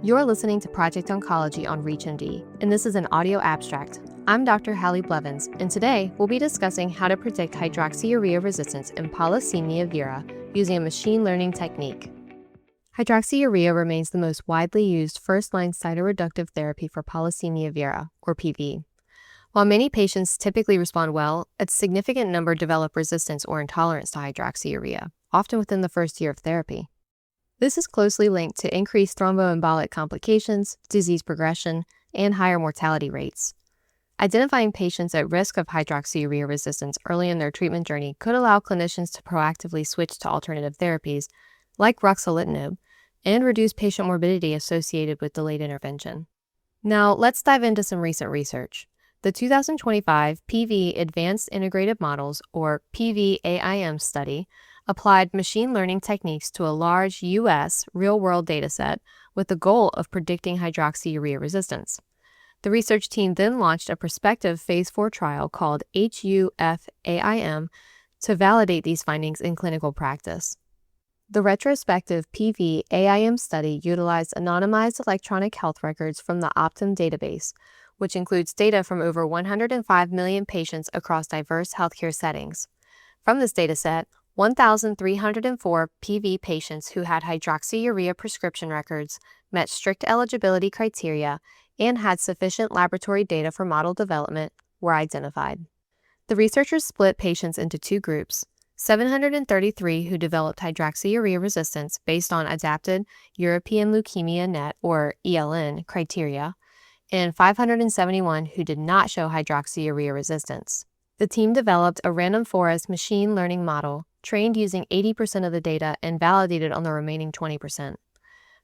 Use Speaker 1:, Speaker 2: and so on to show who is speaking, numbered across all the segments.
Speaker 1: You're listening to Project Oncology on ReachMD, and this is an audio abstract. I'm Dr. Hallie Blevins, and today we'll be discussing how to predict hydroxyurea resistance in Polycythemia Vera using a machine learning technique. Hydroxyurea remains the most widely used first-line cytoreductive therapy for Polycythemia Vera, or PV. While many patients typically respond well, a significant number develop resistance or intolerance to hydroxyurea, often within the first year of therapy. This is closely linked to increased thromboembolic complications, disease progression, and higher mortality rates. Identifying patients at risk of hydroxyurea resistance early in their treatment journey could allow clinicians to proactively switch to alternative therapies, like ruxolitinib, and reduce patient morbidity associated with delayed intervention. Now, let's dive into some recent research. The 2025 PV Advanced Integrated Models, or PV-AIM study, applied machine learning techniques to a large U.S. real-world dataset with the goal of predicting hydroxyurea resistance. The research team then launched a prospective Phase 4 trial called HUF-AIM to validate these findings in clinical practice. The retrospective PV-AIM study utilized anonymized electronic health records from the Optum database, which includes data from over 105 million patients across diverse healthcare settings. From this dataset, 1,304 PV patients who had hydroxyurea prescription records met strict eligibility criteria and had sufficient laboratory data for model development were identified. The researchers split patients into two groups: 733 who developed hydroxyurea resistance based on adapted European Leukemia Net, or ELN, criteria, and 571 who did not show hydroxyurea resistance. The team developed a random forest machine learning model trained using 80% of the data and validated on the remaining 20%.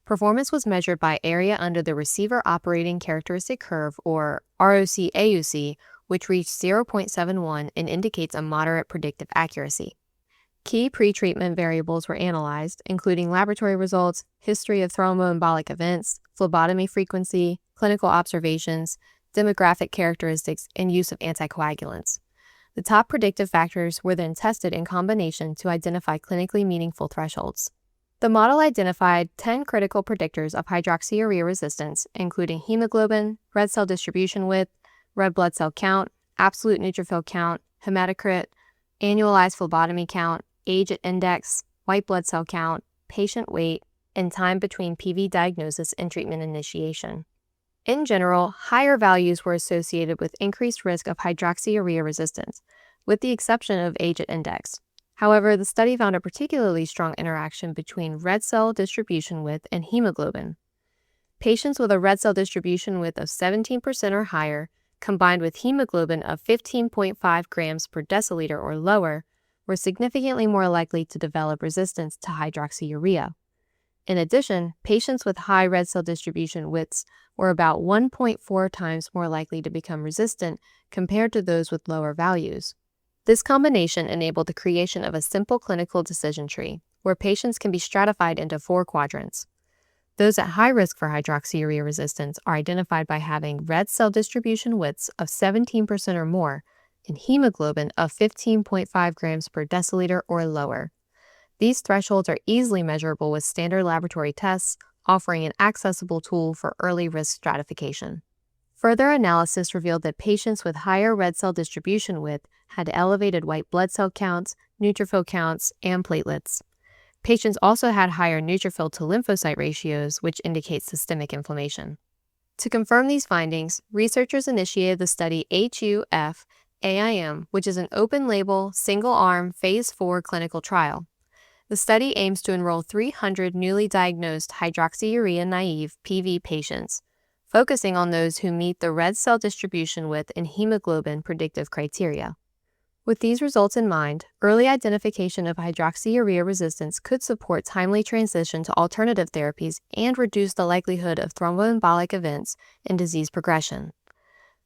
Speaker 1: Performance was measured by area under the receiver operating characteristic curve, or ROC-AUC, which reached 0.71 and indicates a moderate predictive accuracy. Key pretreatment variables were analyzed, including laboratory results, history of thromboembolic events, phlebotomy frequency, clinical observations, demographic characteristics, and use of anticoagulants. The top predictive factors were then tested in combination to identify clinically meaningful thresholds. The model identified 10 critical predictors of hydroxyurea resistance, including hemoglobin, red cell distribution width, red blood cell count, absolute neutrophil count, hematocrit, annualized phlebotomy count, age at index, white blood cell count, patient weight, and time between PV diagnosis and treatment initiation. In general, higher values were associated with increased risk of hydroxyurea resistance, with the exception of age at index. However, the study found a particularly strong interaction between red cell distribution width and hemoglobin. Patients with a red cell distribution width of 17% or higher, combined with hemoglobin of 15.5 grams per deciliter or lower, were significantly more likely to develop resistance to hydroxyurea. In addition, patients with high red cell distribution widths were about 1.4 times more likely to become resistant compared to those with lower values. This combination enabled the creation of a simple clinical decision tree, where patients can be stratified into 4 quadrants. Those at high risk for hydroxyurea resistance are identified by having red cell distribution widths of 17% or more and hemoglobin of 15.5 grams per deciliter or lower. These thresholds are easily measurable with standard laboratory tests, offering an accessible tool for early risk stratification. Further analysis revealed that patients with higher red cell distribution width had elevated white blood cell counts, neutrophil counts, and platelets. Patients also had higher neutrophil to lymphocyte ratios, which indicates systemic inflammation. To confirm these findings, researchers initiated the study HUF-AIM, which is an open-label, single-arm, Phase 4 clinical trial. The study aims to enroll 300 newly diagnosed hydroxyurea-naive PV patients, focusing on those who meet the red cell distribution width and hemoglobin predictive criteria. With these results in mind, early identification of hydroxyurea resistance could support timely transition to alternative therapies and reduce the likelihood of thromboembolic events and disease progression.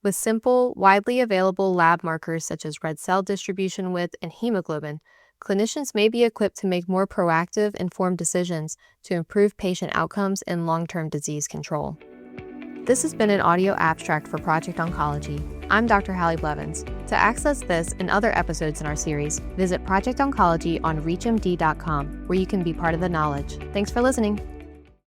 Speaker 1: With simple, widely available lab markers such as red cell distribution width and hemoglobin, clinicians may be equipped to make more proactive, informed decisions to improve patient outcomes and long-term disease control. This has been an audio abstract for Project Oncology. I'm Dr. Hallie Blevins. To access this and other episodes in our series, visit Project Oncology on ReachMD.com, where you can be part of the knowledge. Thanks for listening.